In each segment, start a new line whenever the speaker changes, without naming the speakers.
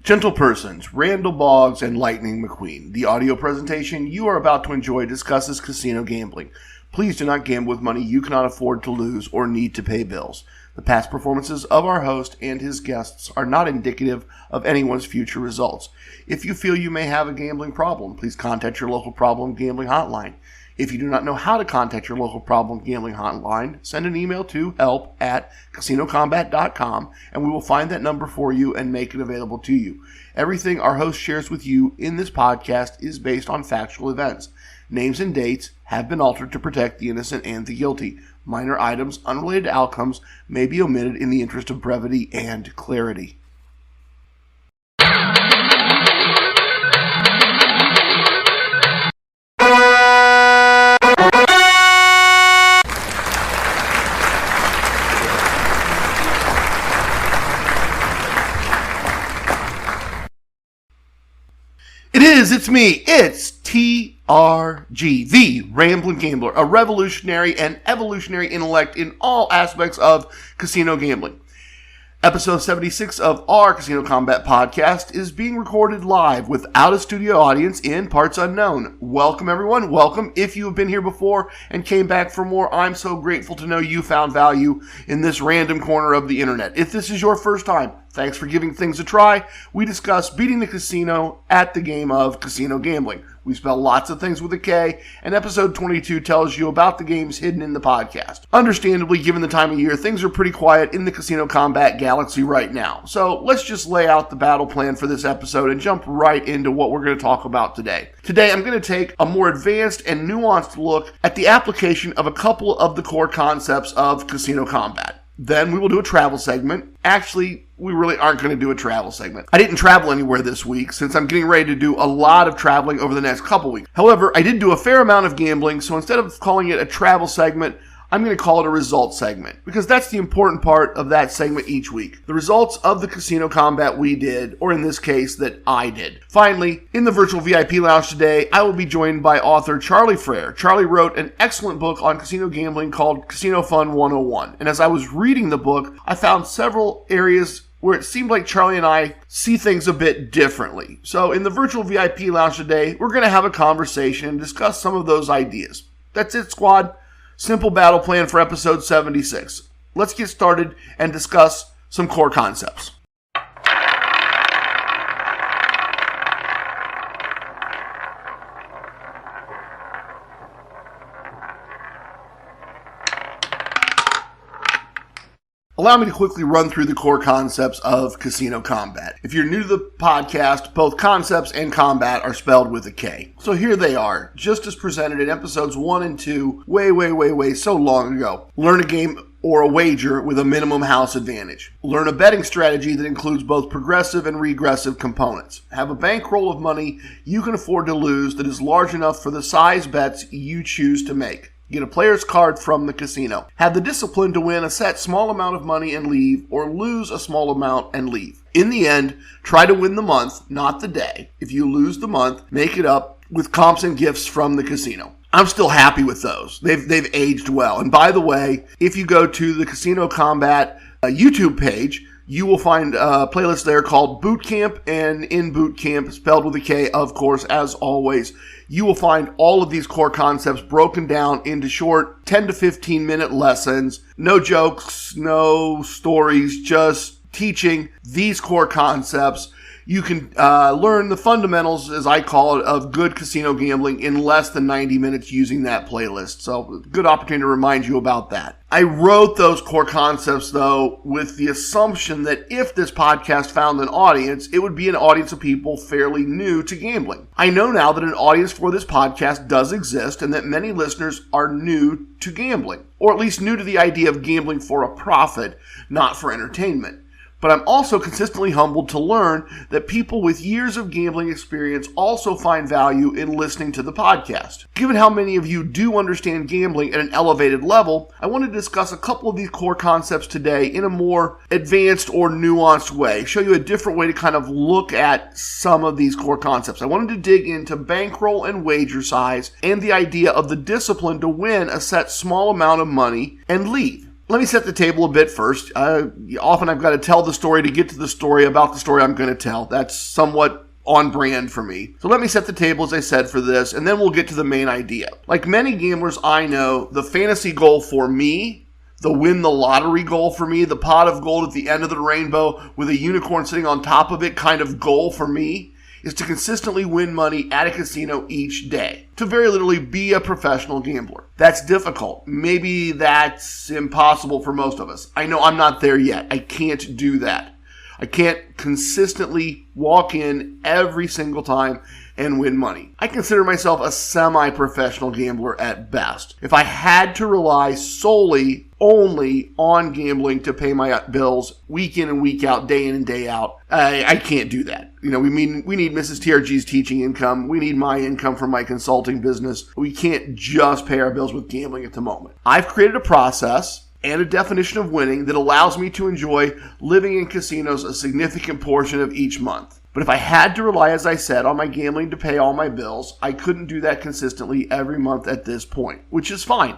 Gentle persons, Randall Boggs and Lightning McQueen. The audio presentation you are about to enjoy discusses casino gambling. Please do not gamble with money you cannot afford to lose or need to pay bills. The past performances of our host and his guests are not indicative of anyone's future results. If you feel you may have a gambling problem, please contact your local problem gambling hotline. If you do not know how to contact your local problem gambling hotline, send an email to help@casinokombat.com and we will find that number for you and make it available to you. Everything our host shares with you in this podcast is based on factual events. Names and dates have been altered to protect the innocent and the guilty. Minor items unrelated to outcomes may be omitted in the interest of brevity and clarity. It's me, it's TRG, the Ramblin Gambler, a revolutionary and evolutionary intellect in all aspects of casino gambling. Episode 76 of our Casino Combat podcast is being recorded live without a studio audience in parts unknown. Welcome everyone, welcome. If you have been here before and came back for more, I'm so grateful to know you found value in this random corner of the internet. If this is your first time, thanks for giving things a try. We discuss beating the casino at the game of casino gambling. We spell lots of things with a K, and episode 22 tells you about the games hidden in the podcast. Understandably, given the time of year, things are pretty quiet in the casino combat galaxy right now. So let's just lay out the battle plan for this episode and jump right into what we're going to talk about today. Today, I'm going to take a more advanced and nuanced look at the application of a couple of the core concepts of casino combat. Then we will do a travel segment. Actually, we really aren't going to do a travel segment. I didn't travel anywhere this week since I'm getting ready to do a lot of traveling over the next couple weeks. However, I did do a fair amount of gambling, so instead of calling it a travel segment, I'm going to call it a results segment because that's the important part of that segment each week. The results of the casino combat we did, or in this case, that I did. Finally, in the virtual VIP lounge today, I will be joined by author Charlie Frair. Charlie wrote an excellent book on casino gambling called Casino Fun 101. And as I was reading the book, I found several areas where it seemed like Charlie and I see things a bit differently. So in the virtual VIP lounge today, we're going to have a conversation and discuss some of those ideas. That's it, squad. Simple battle plan for episode 76. Let's get started and discuss some core concepts. Allow me to quickly run through the core concepts of casino combat. If you're new to the podcast, both concepts and combat are spelled with a K. So here they are, just as presented in episodes 1 and 2, way so long ago. Learn a game or a wager with a minimum house advantage. Learn a betting strategy that includes both progressive and regressive components. Have a bankroll of money you can afford to lose that is large enough for the size bets you choose to make. Get a player's card from the casino. Have the discipline to win a set small amount of money and leave, or lose a small amount and leave. In the end, try to win the month, not the day. If you lose the month, make it up with comps and gifts from the casino. I'm still happy with those. They've aged well. And by the way, if you go to the Casino Combat YouTube page, you will find a playlist there called Boot Camp, and in Boot Camp, spelled with a K, of course, as always, you will find all of these core concepts broken down into short 10 to 15 minute lessons. No jokes, no stories, just teaching these core concepts. You can learn the fundamentals, as I call it, of good casino gambling in less than 90 minutes using that playlist. So, good opportunity to remind you about that. I wrote those core concepts, though, with the assumption that if this podcast found an audience, it would be an audience of people fairly new to gambling. I know now that an audience for this podcast does exist and that many listeners are new to gambling, or at least new to the idea of gambling for a profit, not for entertainment. But I'm also consistently humbled to learn that people with years of gambling experience also find value in listening to the podcast. Given how many of you do understand gambling at an elevated level, I want to discuss a couple of these core concepts today in a more advanced or nuanced way, show you a different way to kind of look at some of these core concepts. I wanted to dig into bankroll and wager size and the idea of the discipline to win a set small amount of money and leave. Let me set the table a bit first. Often I've got to tell the story to get to the story about the story I'm going to tell. That's somewhat on brand for me. So let me set the table, as I said, for this, and then we'll get to the main idea. Like many gamblers I know, the fantasy goal for me, the win the lottery goal for me, the pot of gold at the end of the rainbow with a unicorn sitting on top of it kind of goal for me, is to consistently win money at a casino each day. To very literally be a professional gambler. That's difficult. Maybe that's impossible for most of us. I know I'm not there yet. I can't do that. I can't consistently walk in every single time and win money. I consider myself a semi-professional gambler at best. If I had to rely solely only on gambling to pay my bills week in and week out, day in and day out, I can't do that. We need Mrs. TRG's teaching income. We need my income from my consulting business. We can't just pay our bills with gambling at the moment. I've created a process and a definition of winning that allows me to enjoy living in casinos a significant portion of each month. But if I had to rely, as I said, on my gambling to pay all my bills, I couldn't do that consistently every month at this point, which is fine.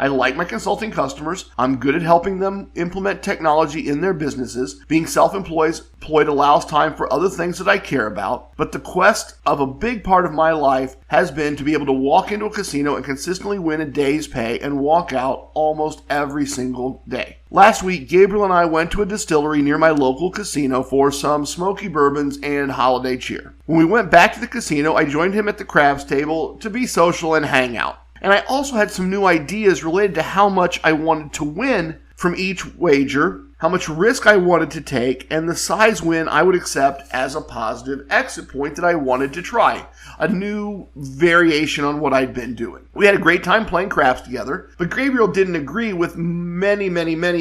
I like my consulting customers. I'm good at helping them implement technology in their businesses. Being self-employed allows time for other things that I care about. But the quest of a big part of my life has been to be able to walk into a casino and consistently win a day's pay and walk out almost every single day. Last week, Gabriel and I went to a distillery near my local casino for some smoky bourbons and holiday cheer. When we went back to the casino, I joined him at the craps table to be social and hang out. And I also had some new ideas related to how much I wanted to win from each wager, how much risk I wanted to take, and the size win I would accept as a positive exit point that I wanted to try. A new variation on what I'd been doing. We had a great time playing craps together, but Gabriel didn't agree with many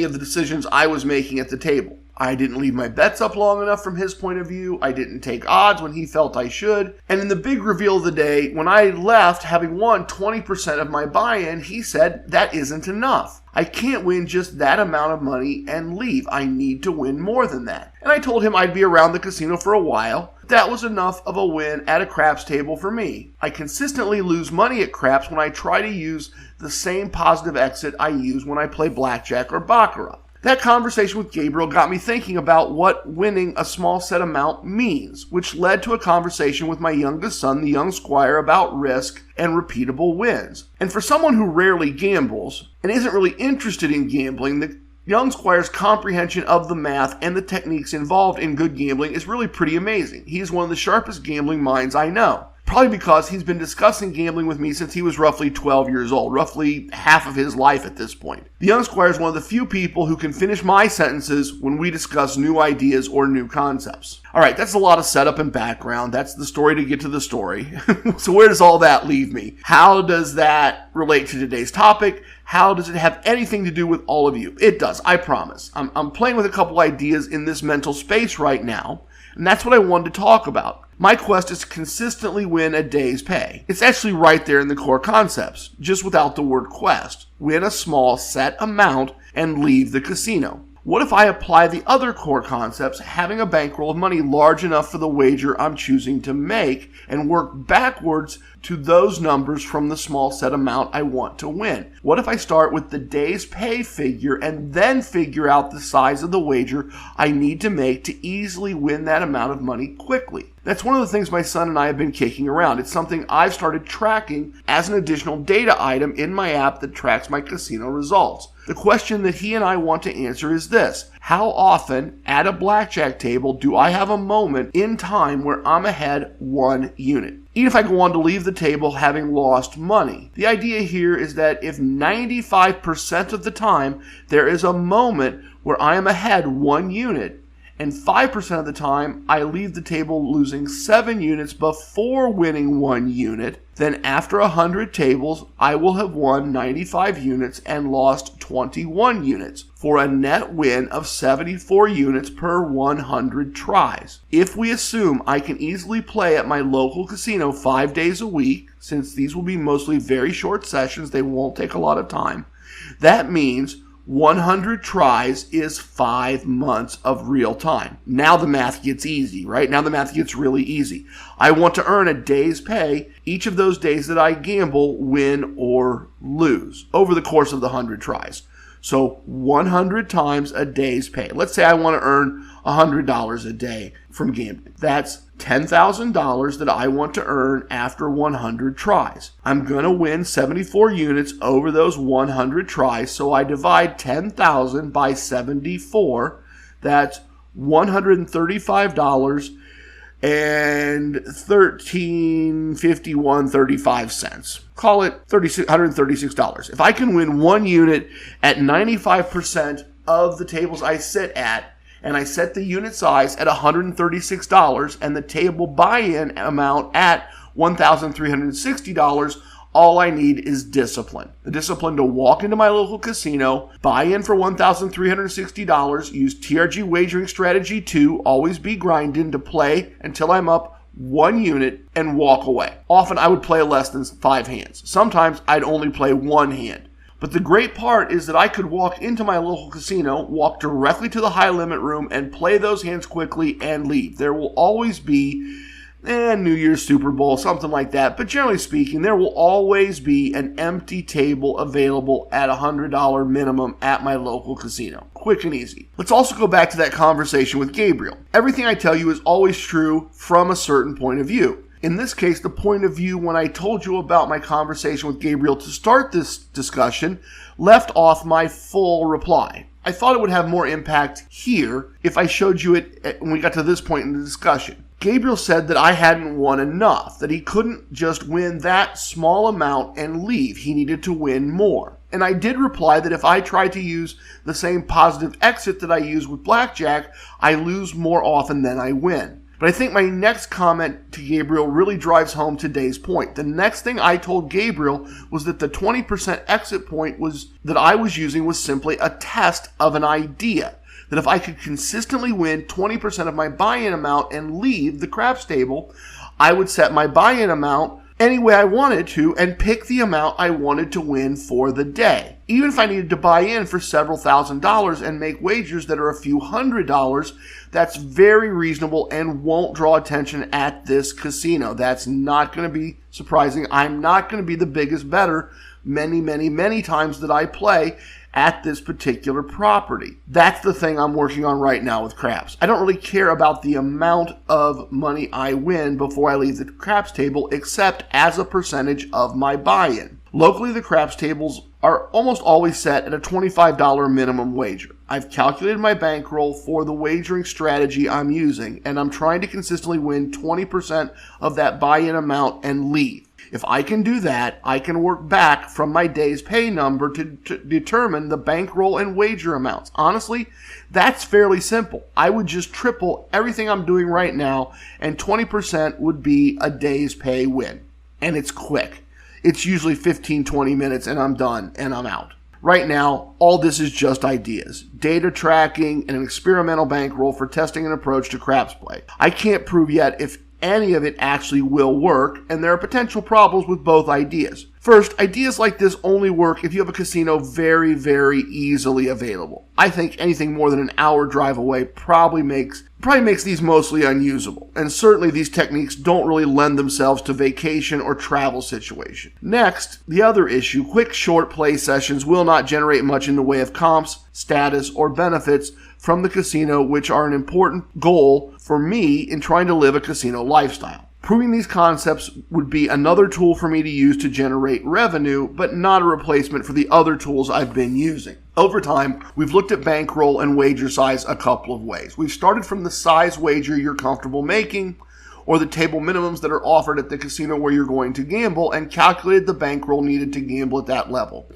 of the decisions I was making at the table. I didn't leave my bets up long enough from his point of view. I didn't take odds when he felt I should. And in the big reveal of the day, when I left having won 20% of my buy-in, he said, that isn't enough. I can't win just that amount of money and leave. I need to win more than that. And I told him I'd be around the casino for a while. That was enough of a win at a craps table for me. I consistently lose money at craps when I try to use the same positive exit I use when I play blackjack or baccarat. That conversation with Gabriel got me thinking about what winning a small set amount means, which led to a conversation with my youngest son, the young squire, about risk and repeatable wins. And for someone who rarely gambles and isn't really interested in gambling, the young squire's comprehension of the math and the techniques involved in good gambling is really pretty amazing. He's one of the sharpest gambling minds I know. Probably because he's been discussing gambling with me since he was roughly 12 years old, roughly half of his life at this point. The young squire is one of the few people who can finish my sentences when we discuss new ideas or new concepts. All right, that's a lot of setup and background. That's the story to get to the story. So where does all that leave me? How does that relate to today's topic? How does it have anything to do with all of you? It does, I promise. I'm playing with a couple ideas in this mental space right now, and that's what I wanted to talk about. My quest is to consistently win a day's pay. It's actually right there in the core concepts, just without the word quest. Win a small set amount and leave the casino. What if I apply the other core concepts, having a bankroll of money large enough for the wager I'm choosing to make, and work backwards to those numbers from the small set amount I want to win? What if I start with the day's pay figure and then figure out the size of the wager I need to make to easily win that amount of money quickly? That's one of the things my son and I have been kicking around. It's something I've started tracking as an additional data item in my app that tracks my casino results. The question that he and I want to answer is this: how often at a blackjack table do I have a moment in time where I'm ahead 1 unit? Even if I go on to leave the table having lost money. The idea here is that if 95% of the time there is a moment where I am ahead 1 unit, and 5% of the time I leave the table losing 7 units before winning 1 unit, then after 100 tables, I will have won 95 units and lost 21 units, for a net win of 74 units per 100 tries. If we assume I can easily play at my local casino 5 days a week, since these will be mostly very short sessions, they won't take a lot of time, that means 100 tries is 5 months of real time. Now the math gets easy, right? Now the math gets really easy. I want to earn a day's pay each of those days that I gamble, win or lose over the course of the 100 tries. So 100 times a day's pay. Let's say I want to earn $100 a day from gambling. That's $10,000 that I want to earn after 100 tries. I'm going to win 74 units over those 100 tries, so I divide 10,000 by 74. That's $135 and $13.51.35. Call it $136. If I can win one unit at 95% of the tables I sit at, and I set the unit size at $136 and the table buy-in amount at $1,360, all I need is discipline. The discipline to walk into my local casino, buy in for $1,360, use TRG wagering strategy 2, always be grinding to play until I'm up one unit and walk away. Often I would play less than 5 hands. Sometimes I'd only play one hand. But the great part is that I could walk into my local casino, walk directly to the high limit room, and play those hands quickly and leave. There will always be New Year's Super Bowl, something like that. But generally speaking, there will always be an empty table available at $100 minimum at my local casino. Quick and easy. Let's also go back to that conversation with Gabriel. Everything I tell you is always true from a certain point of view. In this case, the point of view when I told you about my conversation with Gabriel to start this discussion left off my full reply. I thought it would have more impact here if I showed you it when we got to this point in the discussion. Gabriel said that I hadn't won enough, that he couldn't just win that small amount and leave. He needed to win more. And I did reply that if I tried to use the same positive exit that I use with blackjack, I lose more often than I win. But I think my next comment to Gabriel really drives home today's point. The next thing I told Gabriel was that the 20% exit point that I was using was simply a test of an idea. That if I could consistently win 20% of my buy-in amount and leave the craps table, I would set my buy-in amount any way I wanted to and pick the amount I wanted to win for the day. Even if I needed to buy in for several $1,000s and make wagers that are a few $100s, that's very reasonable and won't draw attention at this casino. That's not going to be surprising. I'm not going to be the biggest bettor many times that I play at this particular property. That's the thing I'm working on right now with craps. I don't really care about the amount of money I win before I leave the craps table, except as a percentage of my buy-in. Locally, the craps tables are almost always set at a $25 minimum wager. I've calculated my bankroll for the wagering strategy I'm using, and I'm trying to consistently win 20% of that buy-in amount and leave. If I can do that, I can work back from my day's pay number to determine the bankroll and wager amounts. Honestly, that's fairly simple. I would just triple everything I'm doing right now, and 20% would be a day's pay win. And it's quick. It's usually 15-20 minutes, and I'm done, and I'm out. Right now, all this is just ideas, data tracking, and an experimental bankroll for testing an approach to craps play. I can't prove yet if any of it actually will work, and there are potential problems with both ideas. First, ideas like this only work if you have a casino very easily available. I think anything more than an hour drive away probably makes these mostly unusable, and certainly these techniques don't really lend themselves to vacation or travel situation. Next, the other issue, quick short play sessions will not generate much in the way of comps, status, or benefits from the casino, which are an important goal for me in trying to live a casino lifestyle. Proving these concepts would be another tool for me to use to generate revenue, but not a replacement for the other tools I've been using. Over time, we've looked at bankroll and wager size a couple of ways. We've started from the size wager you're comfortable making, or the table minimums that are offered at the casino where you're going to gamble, and calculated the bankroll needed to gamble at that level.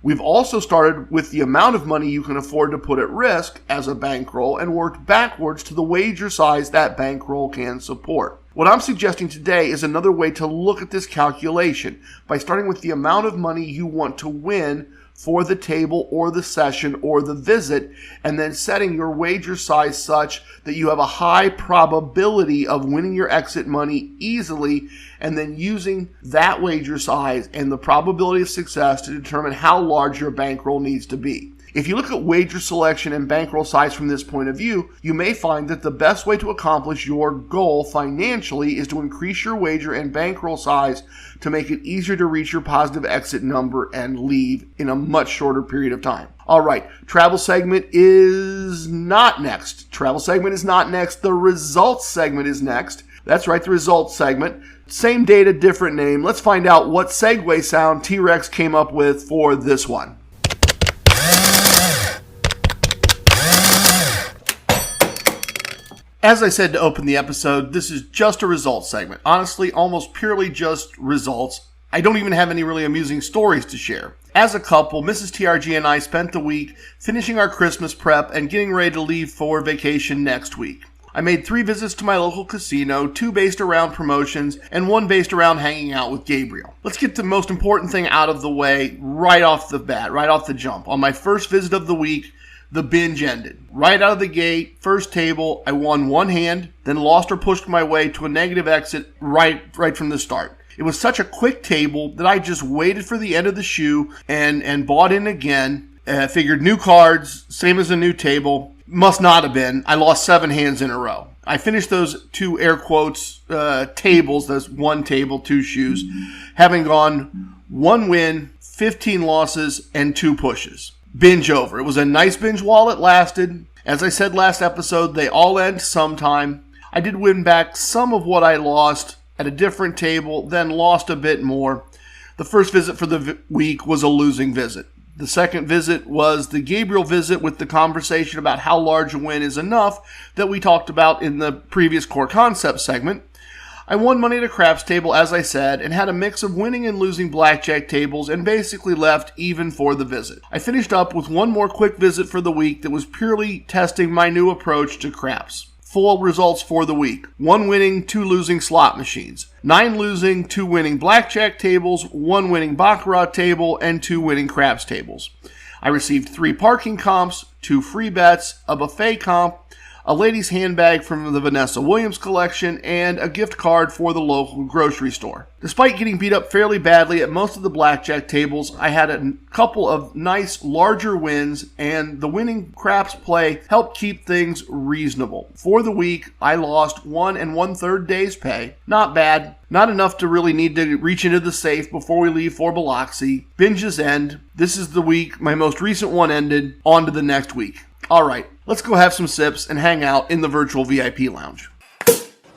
We've also started with the amount of money you can afford to put at risk as a bankroll and worked backwards to the wager size that bankroll can support. What I'm suggesting today is another way to look at this calculation by starting with the amount of money you want to win for the table or the session or the visit, and then setting your wager size such that you have a high probability of winning your exit money easily, and then using that wager size and the probability of success to determine how large your bankroll needs to be. If you look at wager selection and bankroll size from this point of view, you may find that the best way to accomplish your goal financially is to increase your wager and bankroll size to make it easier to reach your positive exit number and leave in a much shorter period of time. All right, travel segment is not next. Travel segment is not next. The results segment is next. That's right, the results segment. Same data, different name. Let's find out what segue sound T-Rex came up with for this one. As I said to open the episode, this is just a results segment. Honestly, almost purely just results. I don't even have any really amusing stories to share. As a couple, Mrs. TRG and I spent the week finishing our Christmas prep and getting ready to leave for vacation next week. I made 3 visits to my local casino, 2 based around promotions, and 1 based around hanging out with Gabriel. Let's get the most important thing out of the way right off the bat, right off the jump. On my first visit of the week, the binge ended. Right out of the gate, first table, I won 1 hand, then lost or pushed my way to a negative exit right from the start. It was such a quick table that I just waited for the end of the shoe and bought in again. Figured new cards, same as a new table. Must not have been. I lost 7 hands in a row. I finished those 2 air quotes tables, that's 1 table, 2 shoes, having gone 1 win, 15 losses, and 2 pushes. Binge over. It was a nice binge while it lasted. As I said last episode, they all end sometime. I did win back some of what I lost at a different table, then lost a bit more. The first visit for the week was a losing visit. The second visit was the Gabriel visit with the conversation about how large a win is enough that we talked about in the previous Core Koncepts segment. I won money at a craps table, as I said, and had a mix of winning and losing blackjack tables and basically left even for the visit. I finished up with 1 more quick visit for the week that was purely testing my new approach to craps. Full results for the week. 1 winning, 2 losing slot machines. 9 losing, 2 winning blackjack tables, 1 winning baccarat table, and 2 winning craps tables. I received 3 parking comps, 2 free bets, a buffet comp, a lady's handbag from the Vanessa Williams collection, and a gift card for the local grocery store. Despite getting beat up fairly badly at most of the blackjack tables, I had a couple of nice larger wins, and the winning craps play helped keep things reasonable. For the week, I lost 1 1/3 days' pay. Not bad. Not enough to really need to reach into the safe before we leave for Biloxi. Binges end. This is the week my most recent one ended. On to the next week. All right, let's go have some sips and hang out in the virtual VIP lounge.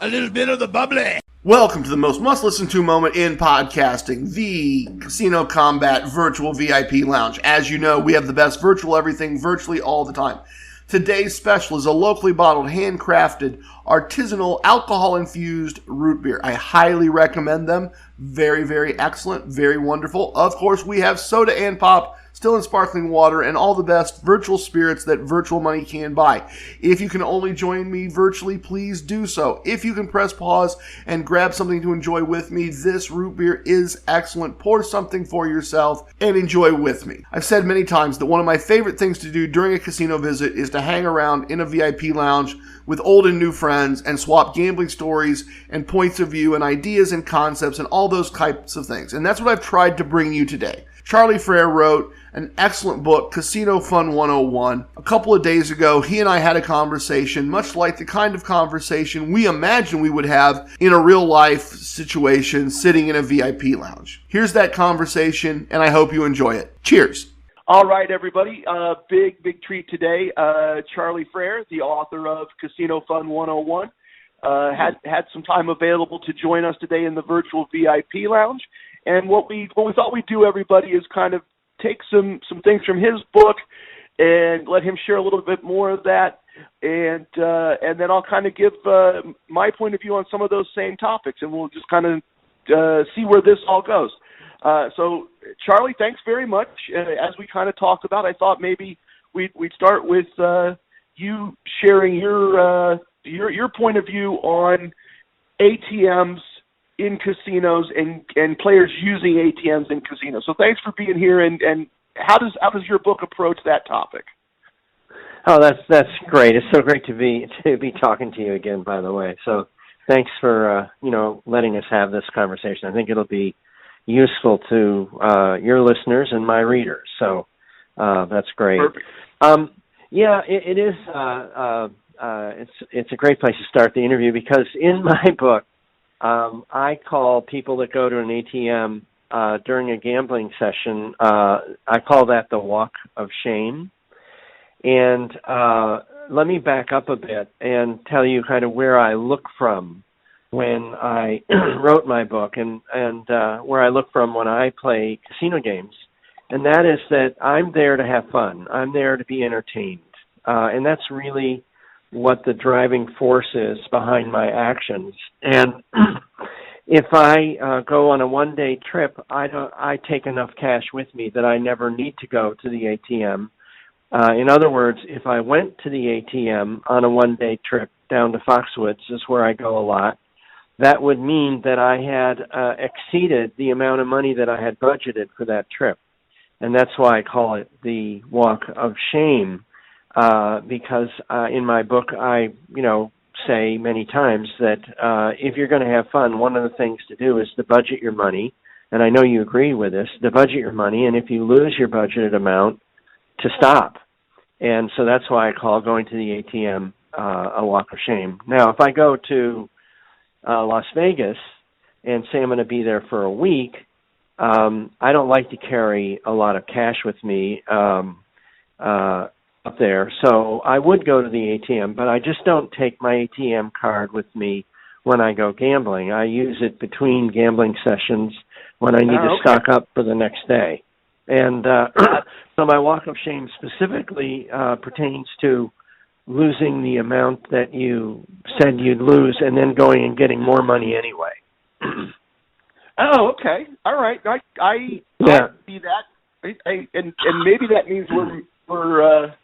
A little bit of the bubbly.
Welcome to the most must-listen-to moment in podcasting, the Casino Kombat Virtual VIP Lounge. As you know, we have the best virtual everything virtually all the time. Today's special is a locally bottled, handcrafted, artisanal, alcohol-infused root beer. I highly recommend them. Very, very excellent, very wonderful. Of course, we have soda and pop, still in sparkling water, and all the best virtual spirits that virtual money can buy. If you can only join me virtually, please do so. If you can press pause and grab something to enjoy with me, this root beer is excellent. Pour something for yourself and enjoy with me. I've said many times that one of my favorite things to do during a casino visit is to hang around in a VIP lounge with old and new friends and swap gambling stories and points of view and ideas and concepts and all those types of things. And that's what I've tried to bring you today. Charlie Frair wrote an excellent book, Casino Fun 101. A couple of days ago, he and I had a conversation, much like the kind of conversation we imagine we would have in a real-life situation sitting in a VIP lounge. Here's that conversation, and I hope you enjoy it. Cheers.
All right, everybody. Big treat today. Charlie Frair, the author of Casino Fun 101, had some time available to join us today in the virtual VIP lounge. And what we thought we'd do, everybody, is kind of take some things from his book and let him share a little bit more of that, and then I'll kind of give my point of view on some of those same topics, and we'll just kind of see where this all goes. So, Charlie, thanks very much. As we kind of talked about, I thought maybe we'd start with you sharing your point of view on ATMs in casinos and players using ATMs in casinos. So thanks for being here. And how does your book approach that topic?
Oh, that's great. It's so great to be talking to you again, by the way. So thanks for letting us have this conversation. I think it'll be useful to your listeners and my readers. So that's great.
Perfect.
It is. It's a great place to start the interview because in my book, I call people that go to an ATM during a gambling session. I call that the walk of shame. And let me back up a bit and tell you kind of where I look from when I wrote my book and where I look from when I play casino games. And that is that I'm there to have fun. I'm there to be entertained. And that's really what the driving force is behind my actions. And if I go on a one-day trip, I take enough cash with me that I never need to go to the ATM. In other words, if I went to the ATM on a one-day trip down to Foxwoods, is where I go a lot, that would mean that I had exceeded the amount of money that I had budgeted for that trip. And that's why I call it the walk of shame, because in my book I, say many times that if you're going to have fun, one of the things to do is to budget your money. And I know you agree with this, to budget your money. And if you lose your budgeted amount, to stop. And so that's why I call going to the ATM a walk of shame. Now, if I go to Las Vegas and say I'm going to be there for a week, I don't like to carry a lot of cash with me up there. So I would go to the ATM, but I just don't take my ATM card with me when I go gambling. I use it between gambling sessions when I need to stock up for the next day. And so my walk of shame specifically pertains to losing the amount that you said you'd lose and then going and getting more money anyway.
Oh, okay. All right. I see that. And maybe that means we're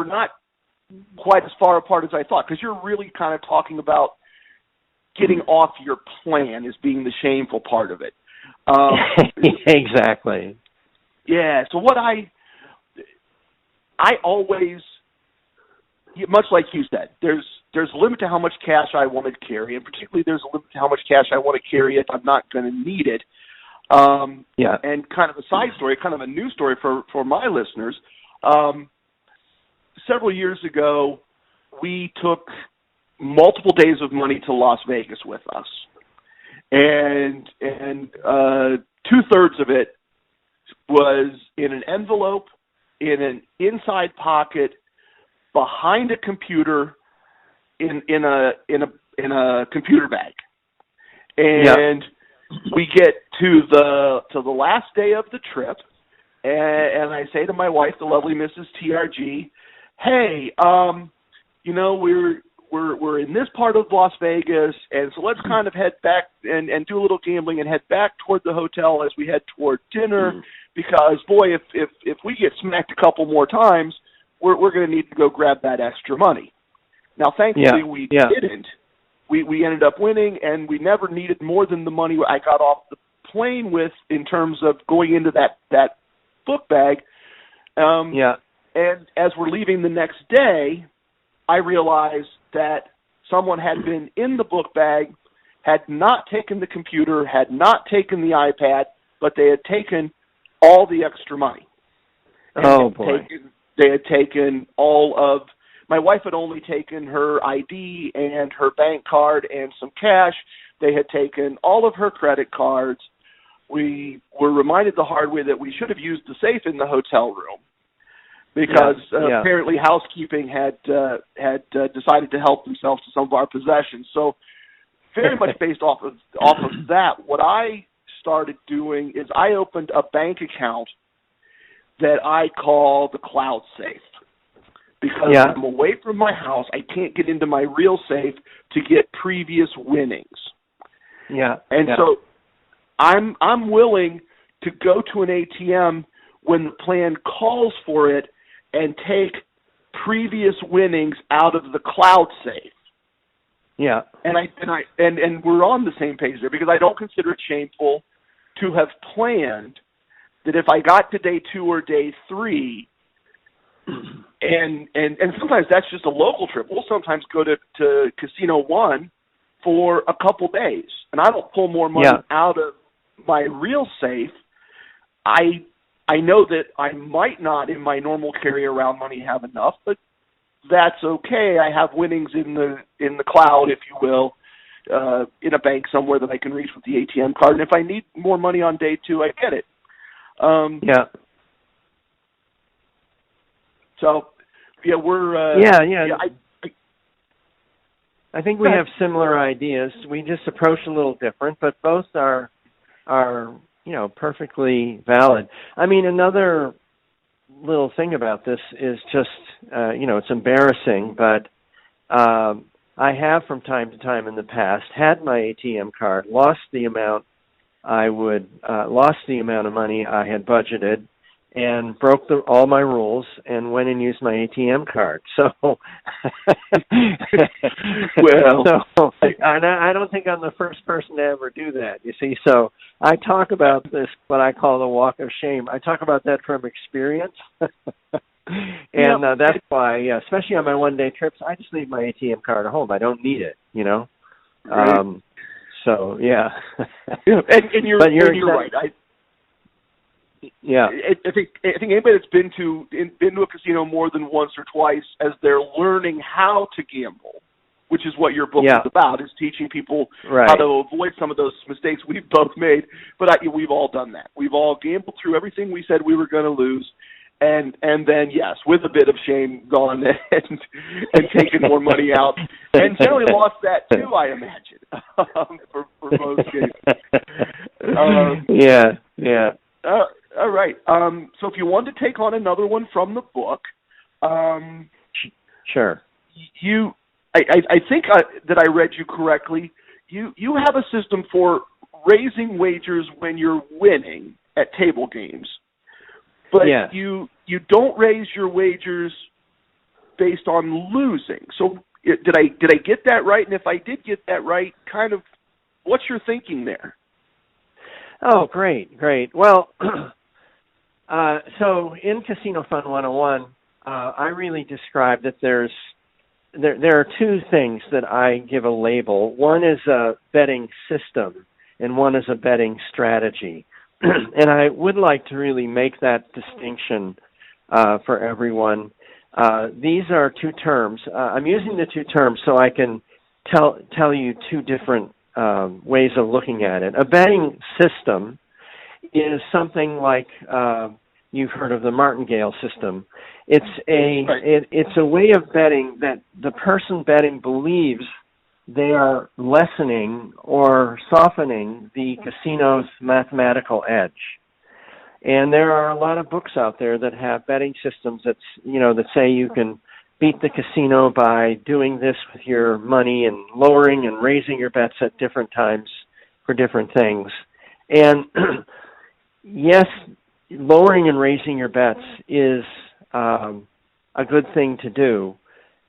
not quite as far apart as I thought, because you're really kind of talking about getting off your plan as being the shameful part of it.
Exactly.
Yeah. So what I always, much like you said, there's a limit to how much cash I want to carry, and particularly there's a limit to how much cash I want to carry if I'm not going to need it. And kind of a side story, kind of a news story for my listeners. Several years ago, we took multiple days of money to Las Vegas with us, and 2/3 of it was in an envelope, in an inside pocket, behind a computer, in a computer bag. And we get to the last day of the trip, and I say to my wife, the lovely Mrs. TRG, hey, we're in this part of Las Vegas, and so let's kind of head back and do a little gambling and head back toward the hotel as we head toward dinner, because boy, if we get smacked a couple more times, we're going to need to go grab that extra money. Now, thankfully, we didn't. We ended up winning, and we never needed more than the money I got off the plane with in terms of going into that book bag. And as we're leaving the next day, I realized that someone had been in the book bag, had not taken the computer, had not taken the iPad, but they had taken all the extra money.
Oh, boy.
They had taken all of... My wife had only taken her ID and her bank card and some cash. They had taken all of her credit cards. We were reminded the hard way that we should have used the safe in the hotel room, because apparently housekeeping had decided to help themselves to some of our possessions. So very much based off of that, what I started doing is I opened a bank account that I call the cloud safe. Because I'm away from my house, I can't get into my real safe to get previous winnings. So I'm willing to go to an ATM when the plan calls for it and take previous winnings out of the cloud safe. And we're on the same page there, because I don't consider it shameful to have planned that if I got to day 2 or day 3, and sometimes that's just a local trip. We'll sometimes go to Casino One for a couple days, and I don't pull more money out of my real safe. I know that I might not, in my normal carry-around money, have enough, but that's okay. I have winnings in the cloud, if you will, in a bank somewhere that I can reach with the ATM card. And if I need more money on day 2, I get it.
Yeah.
So, yeah, we're...
I think we have similar ideas. We just approach a little different, but both are perfectly valid. I mean, another little thing about this is just, it's embarrassing, but I have from time to time in the past had my ATM card, lost the amount of money I had budgeted, and broke all my rules and went and used my ATM card. So, I don't think I'm the first person to ever do that, you see. So I talk about this, what I call the walk of shame. I talk about that from experience. And that's why, especially on my one-day trips, I just leave my ATM card at home. I don't need it,
Right.
So, yeah.
And you're right. I think anybody that's been to a casino more than once or twice, as they're learning how to gamble, which is what your book is about, is teaching people how to avoid some of those mistakes we've both made. But we've all done that. We've all gambled through everything we said we were going to lose, and then, yes, with a bit of shame, gone and taken more money out, and generally lost that too, I imagine, for most cases.
Yeah.
All right. So if you want to take on another one from the book,
sure.
I think that I read you correctly. You have a system for raising wagers when you're winning at table games, but you don't raise your wagers based on losing. So did I get that right? And if I did get that right, kind of what's your thinking there?
Oh, great. Well, so in Casino Fun 101, I really describe that there are two things that I give a label. One is a betting system, and one is a betting strategy. And I would like to really make that distinction for everyone. These are two terms. I'm using the two terms so I can tell you two different ways of looking at it. A betting system is something like you've heard of the martingale system. It's a way of betting that the person betting believes they are lessening or softening the casino's mathematical edge. And there are a lot of books out there that have betting systems that say you can beat the casino by doing this with your money and lowering and raising your bets at different times for different things. And yes, lowering and raising your bets is a good thing to do.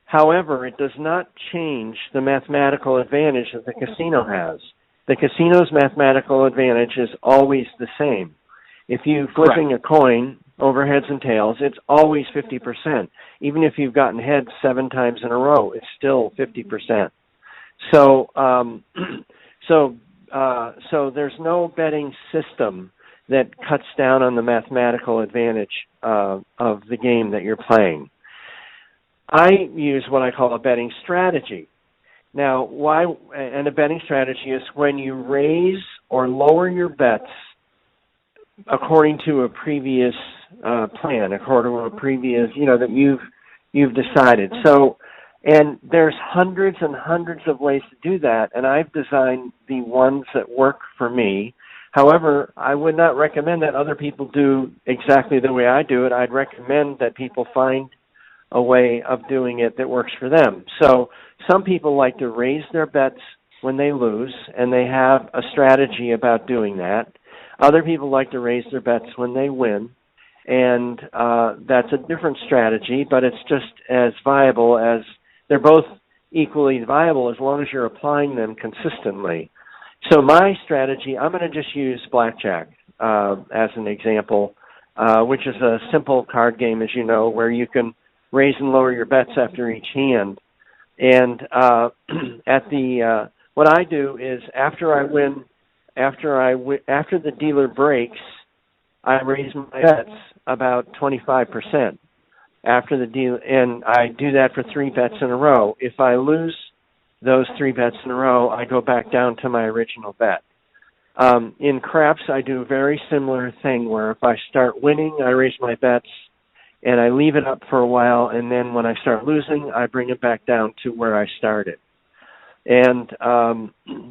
However, it does not change the mathematical advantage that the casino has. The casino's mathematical advantage is always the same. If you're flipping a coin over heads and tails, it's always 50%. Even if you've gotten heads 7 times in a row, it's still 50%. So there's no betting system that cuts down on the mathematical advantage of the game that you're playing. I use what I call a betting strategy. Now, a betting strategy is when you raise or lower your bets according to a previous plan, according to a previous, that you've decided. So, and there's hundreds and hundreds of ways to do that, and I've designed the ones that work for me. However, I would not recommend that other people do exactly the way I do it. I'd recommend that people find a way of doing it that works for them. So some people like to raise their bets when they lose, and they have a strategy about doing that. Other people like to raise their bets when they win, and that's a different strategy, but it's just as viable as they're both equally viable as long as you're applying them consistently. So my strategy, I'm going to just use blackjack as an example, which is a simple card game, as you know, where you can raise and lower your bets after each hand. And what I do is after the dealer breaks, I raise my bets about 25% after the deal, and I do that for 3 bets in a row. If I lose those 3 bets in a row, I go back down to my original bet. In craps, I do a very similar thing where if I start winning, I raise my bets and I leave it up for a while, and then when I start losing, I bring it back down to where I started. And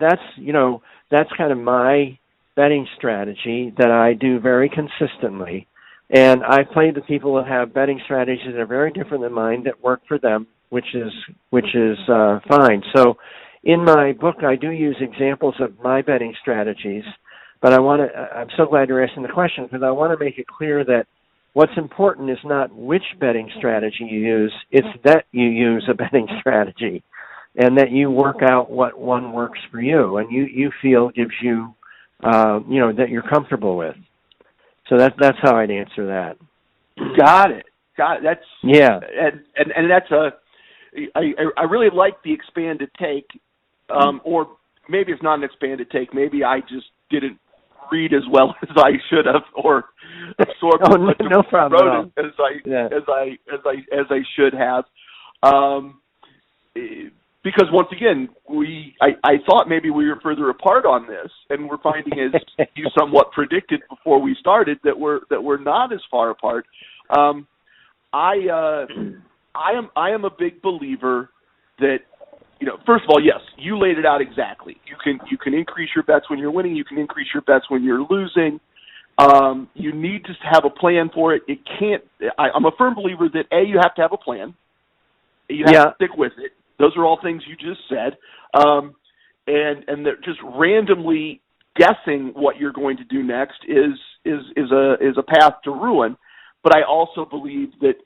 that's kind of my betting strategy that I do very consistently. And I played with people that have betting strategies that are very different than mine that work for them, which is fine. So in my book, I do use examples of my betting strategies, but I'm so glad you're asking the question, because I want to make it clear that what's important is not which betting strategy you use, it's that you use a betting strategy and that you work out what one works for you and you feel gives you, that you're comfortable with. So that's how I'd answer that.
Got it. That's,
yeah.
And that's I really like the expanded take, or maybe it's not an expanded take. Maybe I just didn't read as well as I should have, or absorb
no problem
as I should have. Because once again, I thought maybe we were further apart on this, and we're finding, as you somewhat predicted before we started, that we're not as far apart. I am a big believer that, first of all, yes, you laid it out exactly. You can increase your bets when you're winning. You can increase your bets when you're losing. You need to have a plan for it. It can't. I'm a firm believer that you have to have a plan. You have to stick with it. Those are all things you just said, and that just randomly guessing what you're going to do next is a path to ruin. But I also believe that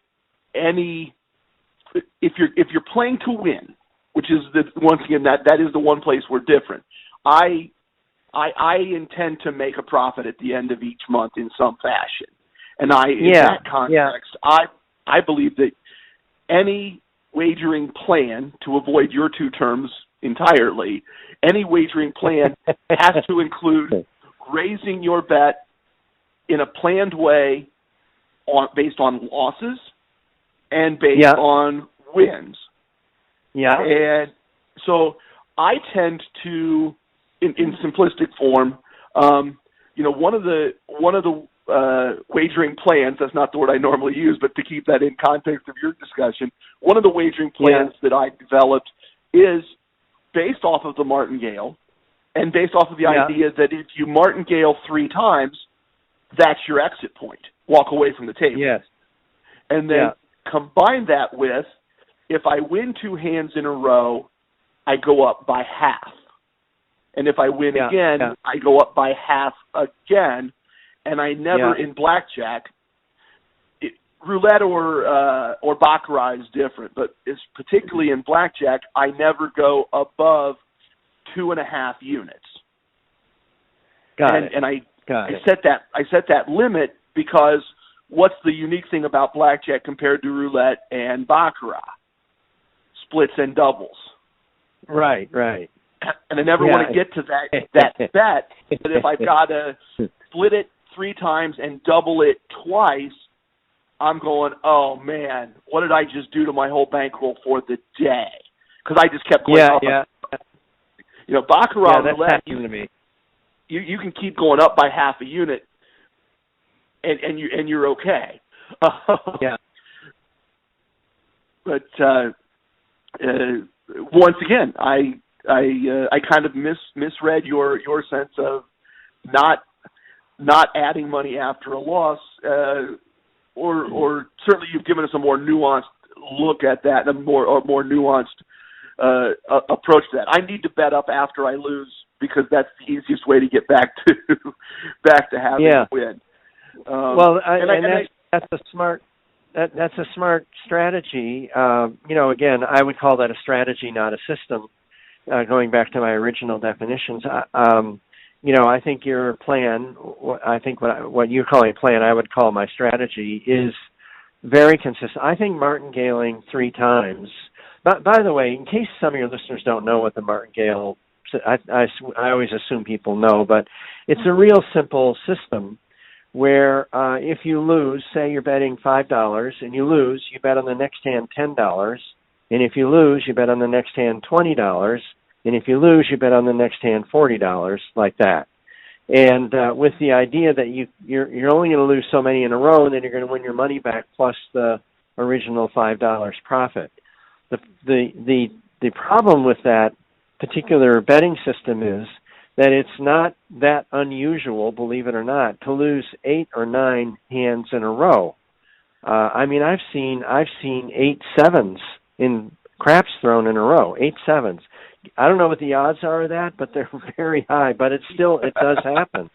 if you're playing to win, which is once again that is the one place we're different. I intend to make a profit at the end of each month in some fashion, and in that context, I believe that any wagering plan, to avoid your two terms entirely, any wagering plan has to include raising your bet in a planned way based on losses and based on wins. Yeah. And so I tend to, in simplistic form, one of the wagering plans, that's not the word I normally use, but to keep that in context of your discussion, one of the wagering plans that I developed is based off of the martingale and based off of the idea that if you martingale 3 times, that's your exit point. Walk away from the table. Yes. And then combine that with, if I win 2 hands in a row, I go up by half. And if I win again, I go up by half again. And I never, in blackjack, roulette or baccarat is different, but it's particularly in blackjack, I never go above 2.5 units. Got it. And I set that limit because what's the unique thing about blackjack compared to roulette and baccarat? Splits and doubles. Right. And I never want to get to that bet, but if I've got to split it 3 times and double it twice, I'm going, oh man, what did I just do to my whole bankroll for the day? Because I just kept going up. Baccarat roulette, you can keep going up by half a unit, and you're okay. But once again, I kind of misread your sense of not adding money after a loss, or certainly you've given us a more nuanced look at that, a more nuanced approach to that. I need to bet up after I lose because that's the easiest way to get back to having a win. That's a smart strategy. Again, I would call that a strategy, not a system. Going back to my original definitions, I think your plan, what you're calling a plan, I would call my strategy, is very consistent. I think martingaling 3 times. But by the way, in case some of your listeners don't know what the martingale, I always assume people know, but it's a real simple system where if you lose, say you're betting $5 and you lose, you bet on the next hand $10,
And if you lose, you bet on the next hand $20. And if you lose, you bet on the next hand $40, like that. And with the idea that you're only going to lose so many in a row, and then you're going to win your money back plus the original $5 profit. The problem with that particular betting system is that it's not that unusual, believe it or not, to lose 8 or 9 hands in a row. I mean, I've seen 8 sevens in craps thrown in a row, 8 sevens. I don't know what the odds are of that, but they're very high. But it does happen.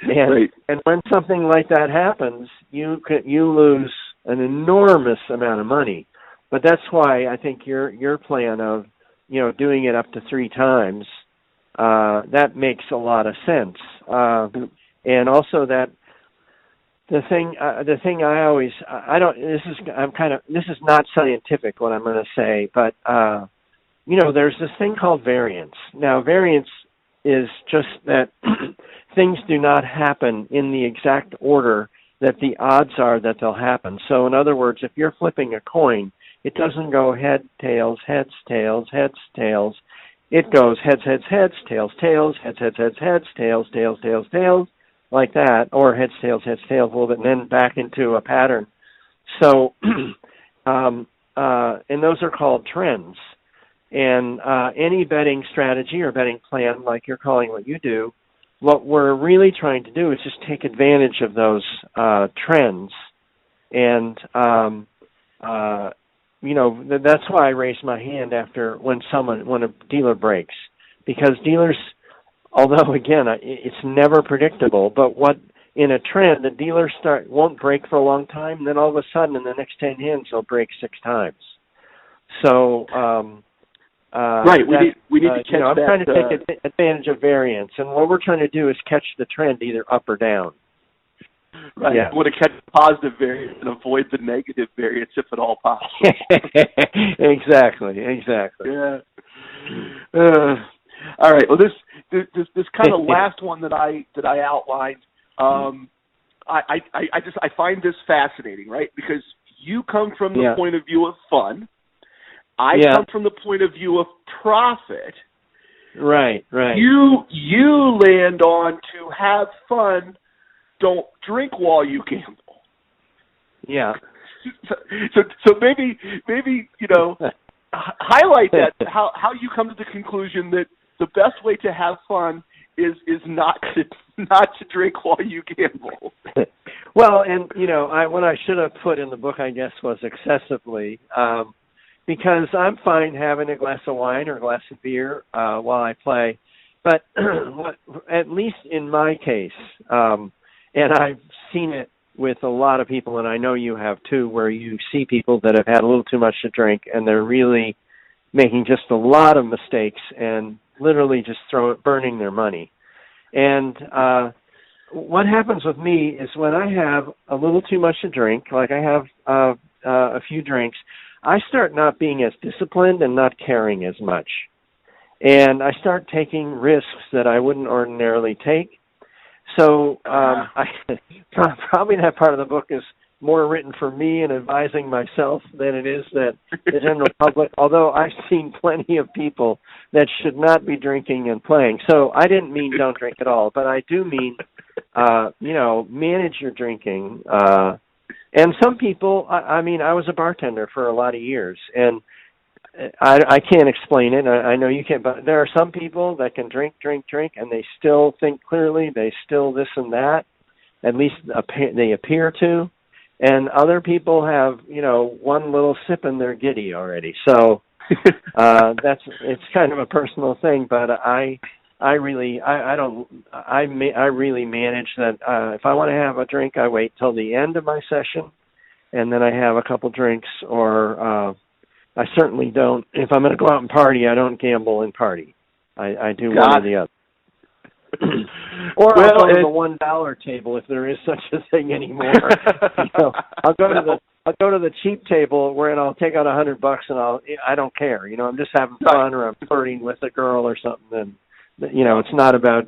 And when something like that happens, you lose an enormous amount of money. But that's why I think your plan of doing it up to 3 times that makes a lot of sense. And also that the thing I always this is not scientific what I'm going to say, but there's this thing called variance. Now, variance is just that things do not happen in the exact order that the odds are that they'll happen. So, in other words, if you're flipping a coin, it doesn't go head, tails, heads, tails, heads, tails. It goes heads, heads, heads, tails, tails, heads, heads, heads, heads, tails, tails, tails, tails, like that, or heads, tails, a little bit, and then back into a pattern. So, and those are called trends. And any betting strategy or betting plan, like you're calling what you do, what we're really trying to do is just take advantage of those trends. And, that's why I raised my hand when a dealer breaks. Because dealers, although, again, it's never predictable, but in a trend, the dealers won't break for a long time, and then all of a sudden, in the next 10 hands, they'll break 6 times. So,
right, we need to catch
I'm
that.
trying to take advantage of variance, and what we're trying to do is catch the trend either up or down.
Right,
yeah.
We want to catch the positive variance and avoid the negative variance if at all possible.
Exactly.
Yeah. All right. Well, this kind of last one that I outlined, I find this fascinating, right? Because you come from the point of view of fun. I come from the point of view of profit.
Right.
You land on to have fun, don't drink while you gamble.
Yeah.
So maybe highlight that how you come to the conclusion that the best way to have fun is not to drink while you gamble.
Well, and what I should have put in the book, I guess, was excessively. Because I'm fine having a glass of wine or a glass of beer while I play. But at least in my case, and I've seen it with a lot of people, and I know you have too, where you see people that have had a little too much to drink, and they're really making just a lot of mistakes and literally just burning their money. And what happens with me is when I have a little too much to drink, like I have a few drinks, I start not being as disciplined and not caring as much. And I start taking risks that I wouldn't ordinarily take. So probably that part of the book is more written for me and advising myself than it is that the general public, although I've seen plenty of people that should not be drinking and playing. So I didn't mean don't drink at all, but I do mean, manage your drinking. And some people, I was a bartender for a lot of years, and I can't explain it. I know you can't, but there are some people that can drink, and they still think clearly. They still this and that. At least they appear to. And other people have, one little sip and they're giddy already. So it's kind of a personal thing, but I really manage that. If I want to have a drink, I wait till the end of my session, and then I have a couple drinks, or I certainly don't. If I'm going to go out and party, I don't gamble and party. I do one or the other. Or I'll go to the $1 table if there is such a thing anymore. I'll go to the cheap table where I'll take out $100 and I don't care. I'm just having fun, or I'm flirting with a girl or something. And it's not about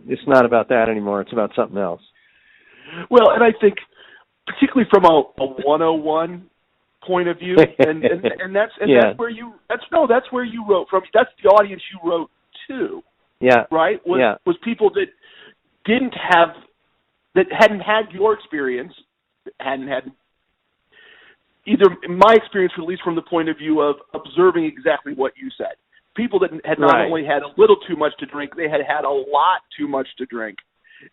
that anymore. It's about something else.
Well, and I think particularly from a 101 point of view, and that's where you wrote from. That's the audience you wrote to.
Yeah.
Right? Was people that hadn't had your experience, hadn't had either my experience, or at least from the point of view of observing exactly what you said. People that had not only had a little too much to drink, they had a lot too much to drink,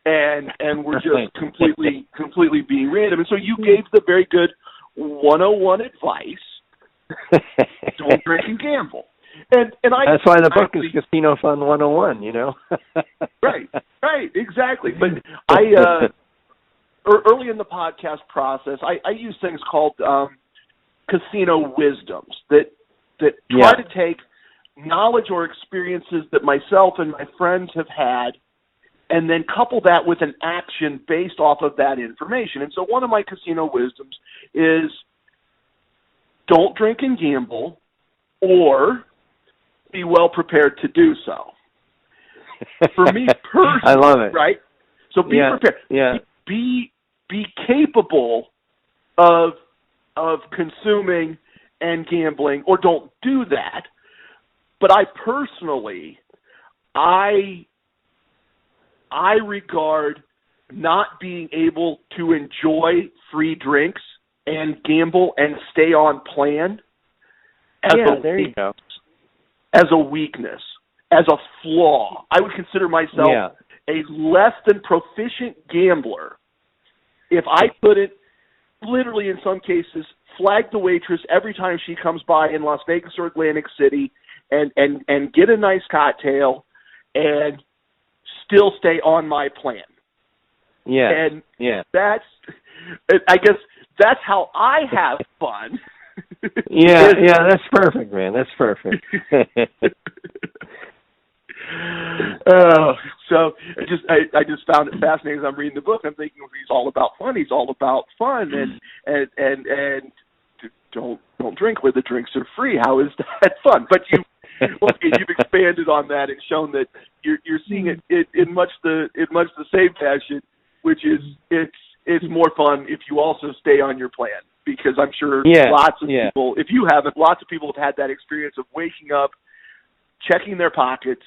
and were just completely being random. And so you gave the very good 101 advice: don't drink and gamble. And
that's why the book is Casino Fun 101. You know.
Right, exactly. But early in the podcast process, I use things called casino wisdoms that try to take knowledge or experiences that myself and my friends have had, and then couple that with an action based off of that information. And so one of my casino wisdoms is don't drink and gamble, or be well prepared to do so. For me personally,
I love it.
Right? So be prepared.
Yeah.
Be capable of consuming and gambling, or don't do that. But I personally, I regard not being able to enjoy free drinks and gamble and stay on plan as as a weakness, as a flaw. I would consider myself a less than proficient gambler if I couldn't, literally in some cases, flag the waitress every time she comes by in Las Vegas or Atlantic City and get a nice cocktail and still stay on my plan.
Yeah.
And that's, I guess, that's how I have fun.
That's perfect, man. That's perfect.
So I just found it fascinating as I'm reading the book. I'm thinking he's all about fun. He's all about fun, and don't drink where the drinks are free. How is that fun? But you've expanded on that and shown that you're seeing it in much the same fashion, which is it's more fun if you also stay on your plan. Because I'm sure lots of people, if you haven't, lots of people have had that experience of waking up, checking their pockets,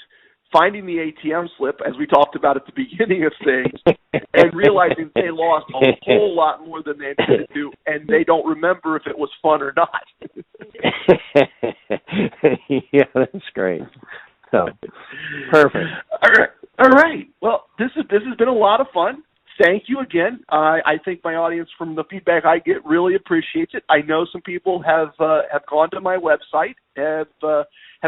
finding the ATM slip, as we talked about at the beginning of things, and realizing they lost a whole lot more than they intended to, and they don't remember if it was fun or not.
Yeah, that's great. So, perfect.
All right. Well, this has been a lot of fun. Thank you again. I think my audience, from the feedback I get, really appreciates it. I know some people have gone to my website, have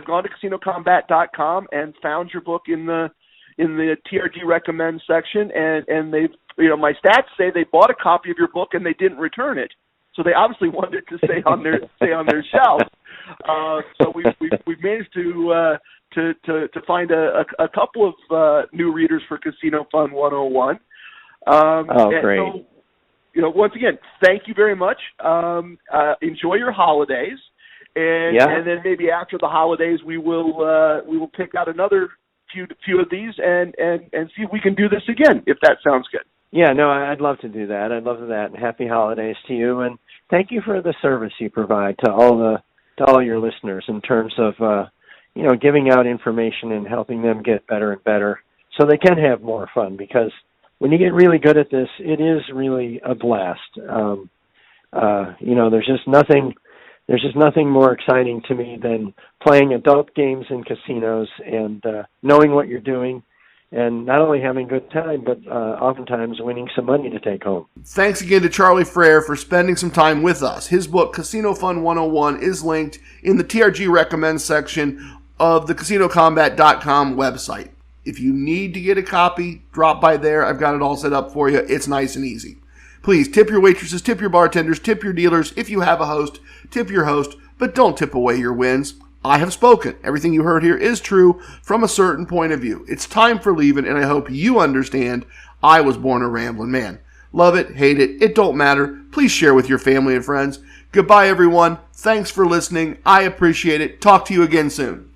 gone to CasinoCombat.com and found your book in the TRG recommend section, and they've, my stats say they bought a copy of your book and they didn't return it, so they obviously wanted it to stay on their shelf. So we've managed to find a couple of new readers for Casino Fun 101.
Great.
So, once again, thank you very much. Enjoy your holidays, and then maybe after the holidays we will pick out another few of these and see if we can do this again, if that sounds good.
Yeah, no, I'd love to do that. I'd love that. And happy holidays to you, and thank you for the service you provide to all your listeners in terms of giving out information and helping them get better and better so they can have more fun, because when you get really good at this, it is really a blast. There's just nothing more exciting to me than playing adult games in casinos and knowing what you're doing, and not only having a good time, but oftentimes winning some money to take home.
Thanks again to Charlie Frair for spending some time with us. His book, Casino Fun 101, is linked in the TRG Recommend section of the CasinoCombat.com website. If you need to get a copy, drop by there. I've got it all set up for you. It's nice and easy. Please tip your waitresses, tip your bartenders, tip your dealers. If you have a host, tip your host, but don't tip away your wins. I have spoken. Everything you heard here is true from a certain point of view. It's time for leaving, and I hope you understand I was born a Ramblin' Man. Love it, hate it, it don't matter. Please share with your family and friends. Goodbye, everyone. Thanks for listening. I appreciate it. Talk to you again soon.